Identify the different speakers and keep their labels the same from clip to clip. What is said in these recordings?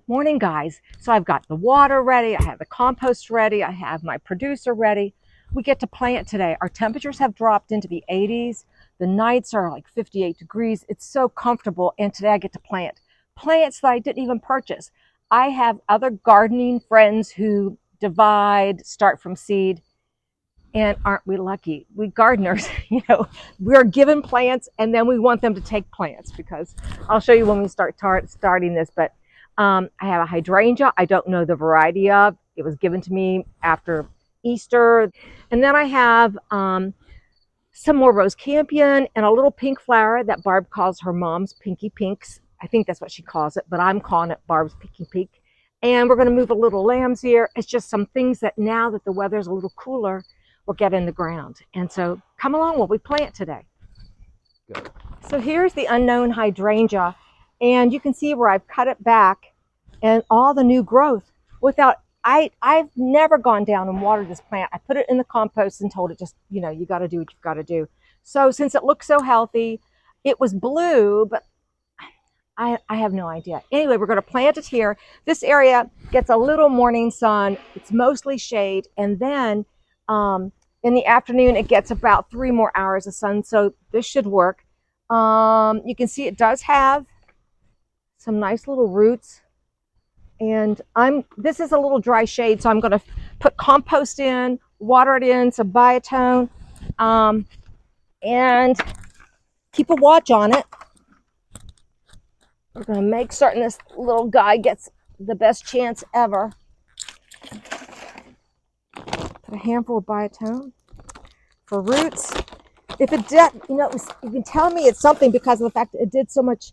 Speaker 1: Morning, guys. So I've got the water ready, I have the compost ready, I have my producer ready. We get to plant today. Our temperatures have dropped into the 80s. The nights are like 58 degrees. It's so comfortable, and today I get to plant plants that I didn't even purchase. I have other gardening friends who divide, start from seed, and aren't we lucky? We gardeners, we're given plants and then we want them to take plants, because I'll show you when we starting this. But I have a hydrangea. I don't know the variety of. It was given to me after Easter. And then I have some more rose campion and a little pink flower that Barb calls her mom's pinky pinks. I think that's what she calls it, but I'm calling it Barb's pinky pink. And we're going to move a little lambs here. It's just some things that now that the weather's a little cooler, will get in the ground. And so come along while we plant today.
Speaker 2: Good.
Speaker 1: So here's the unknown hydrangea, and you can see where I've cut it back and all the new growth without, I've never gone down and watered this plant. I put it in the compost and told it just, you got to do what you've got to do. So since it looks so healthy, it was blue, but I have no idea. Anyway, we're going to plant it here. This area gets a little morning sun. It's mostly shade. And then in the afternoon, it gets about 3 more hours of sun. So this should work. You can see it does have some nice little roots. And this is a little dry shade, so I'm going to put compost in, water it in, some biotone, and keep a watch on it. We're going to make certain this little guy gets the best chance ever. Put a handful of biotone for roots. If it did, you can tell me it's something because of the fact that it did so much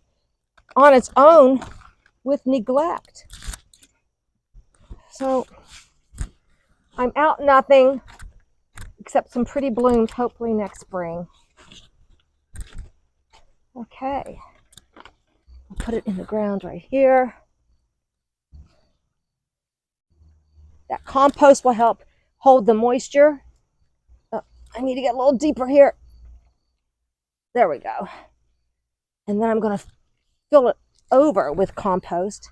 Speaker 1: on its own with neglect. So I'm out nothing except some pretty blooms, hopefully next spring. Okay. I'll put it in the ground right here. That compost will help hold the moisture. Oh, I need to get a little deeper here. There we go. And then I'm going to fill it over with compost.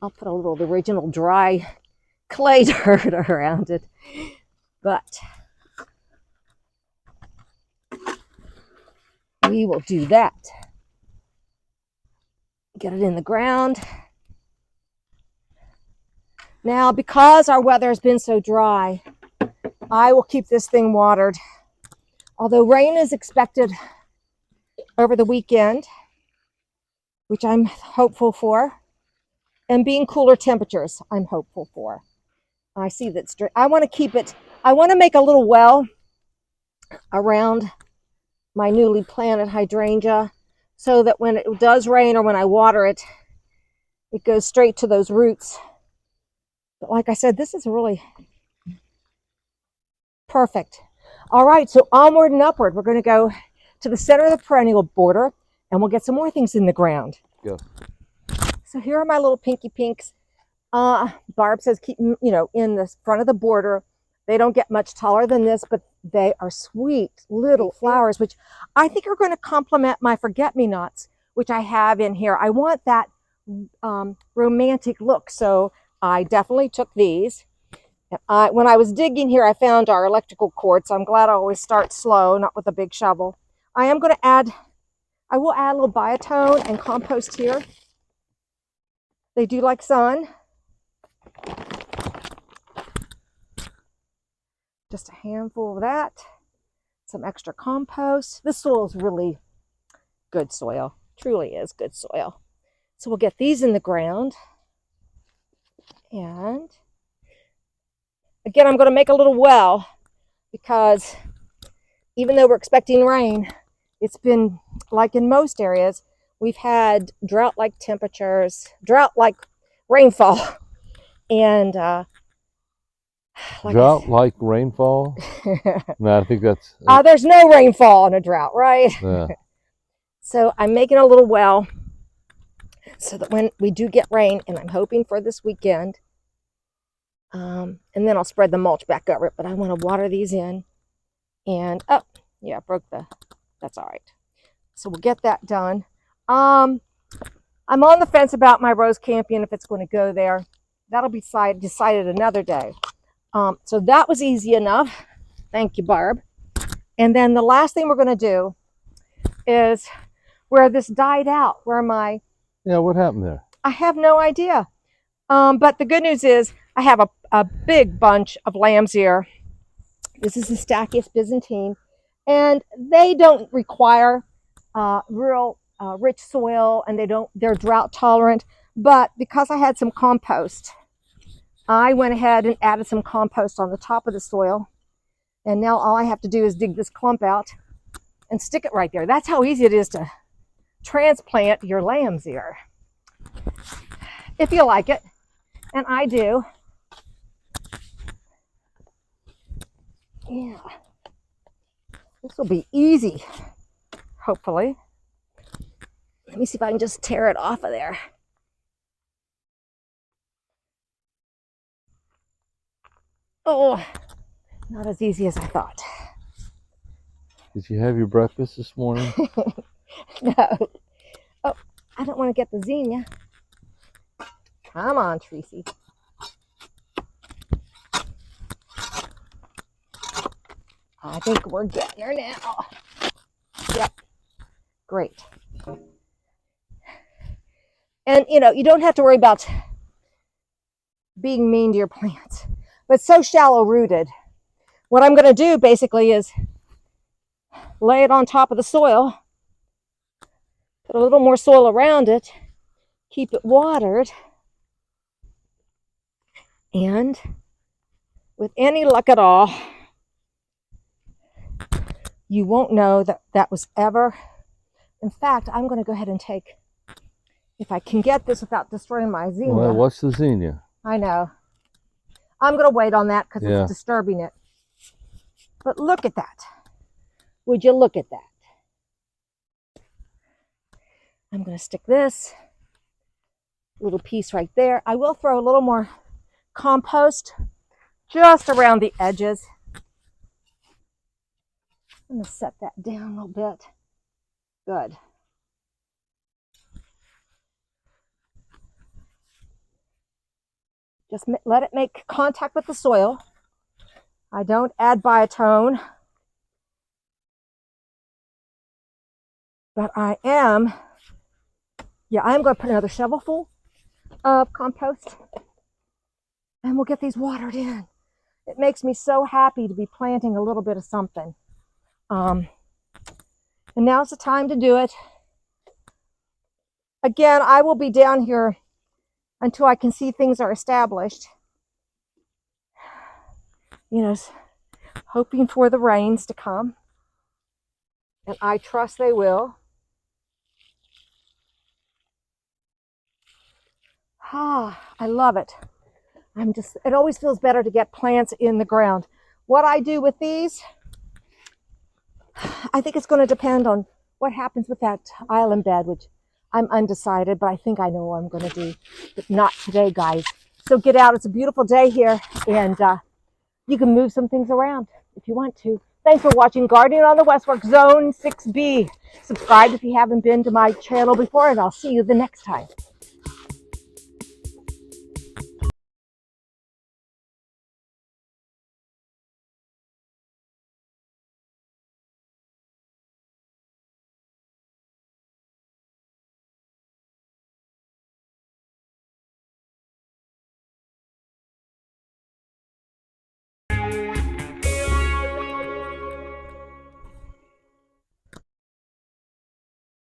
Speaker 1: I'll put a little of the original dry clay dirt around it. But we will do that. Get it in the ground. Now, because our weather has been so dry, I will keep this thing watered. Although rain is expected over the weekend, which I'm hopeful for, and being cooler temperatures, I'm hopeful for. I see that I want to keep it, I want to make a little well around my newly planted hydrangea so that when it does rain or when I water it, it goes straight to those roots. But like I said, this is really perfect. All right, so onward and upward. We're going to go to the center of the perennial border, and we'll get some more things in the ground.
Speaker 2: Go.
Speaker 1: So here are my little pinky pinks. Barb says keep them, in the front of the border. They don't get much taller than this, but they are sweet little flowers, which I think are going to complement my forget-me-nots, which I have in here. I want that romantic look, so I definitely took these. When I was digging here, I found our electrical cord, so I'm glad I always start slow, not with a big shovel. I will add a little biotone and compost here. They do like sun. Just a handful of that. Some extra compost. This soil is really good soil. Truly is good soil. So we'll get these in the ground. And again, I'm going to make a little well because even though we're expecting rain, it's been like in most areas, we've had drought-like temperatures, drought-like rainfall, and
Speaker 2: drought-like rainfall? No, I think that's...
Speaker 1: there's no rainfall in a drought, right?
Speaker 2: Yeah.
Speaker 1: So I'm making a little well so that when we do get rain, and I'm hoping for this weekend, and then I'll spread the mulch back over it, but I want to water these in. And, oh, yeah, that's all right. So we'll get that done. I'm on the fence about my rose campion, if it's going to go there. That'll be decided another day. So that was easy enough. Thank you, Barb. And then the last thing we're going to do is where this died out, where my...
Speaker 2: Yeah, what happened there?
Speaker 1: I have no idea. But the good news is I have a big bunch of lamb's ear. This is the Stachys byzantine. And they don't require real rich soil, and they're drought tolerant. But because I had some compost, I went ahead and added some compost on the top of the soil. And now all I have to do is dig this clump out and stick it right there. That's how easy it is to transplant your lamb's ear, if you like it. And I do. Yeah. This will be easy, hopefully. Let me see if I can just tear it off of there. Oh, not as easy as I thought.
Speaker 2: Did you have your breakfast this morning?
Speaker 1: No. Oh, I don't want to get the zinnia. Come on, Tracy. I think we're getting there now. Yep. Great. And, you don't have to worry about being mean to your plants. But so shallow rooted. What I'm going to do basically is lay it on top of the soil, put a little more soil around it, keep it watered, and with any luck at all, you won't know that was ever. In fact, I'm going to go ahead and take, if I can get this without destroying my zinnia.
Speaker 2: Well, what's the zinnia?
Speaker 1: I know. I'm going to wait on that because
Speaker 2: Yeah.
Speaker 1: it's disturbing it. But look at that. Would you look at that? I'm going to stick this little piece right there. I will throw a little more compost just around the edges. I'm going to set that down a little bit. Good. Just let it make contact with the soil. I don't add biotone, but I am going to put another shovelful of compost, and we'll get these watered in. It makes me so happy to be planting a little bit of something. And now's the time to do it. Again, I will be down here until I can see things are established. Hoping for the rains to come. And I trust they will. I love it. It always feels better to get plants in the ground. What I do with these, I think it's going to depend on what happens with that island bed, which I'm undecided, but I think I know what I'm going to do. But not today, guys. So get out. It's a beautiful day here, and you can move some things around if you want to. Thanks for watching Gardening on the Westwork Zone 6B. Subscribe if you haven't been to my channel before, and I'll see you the next time.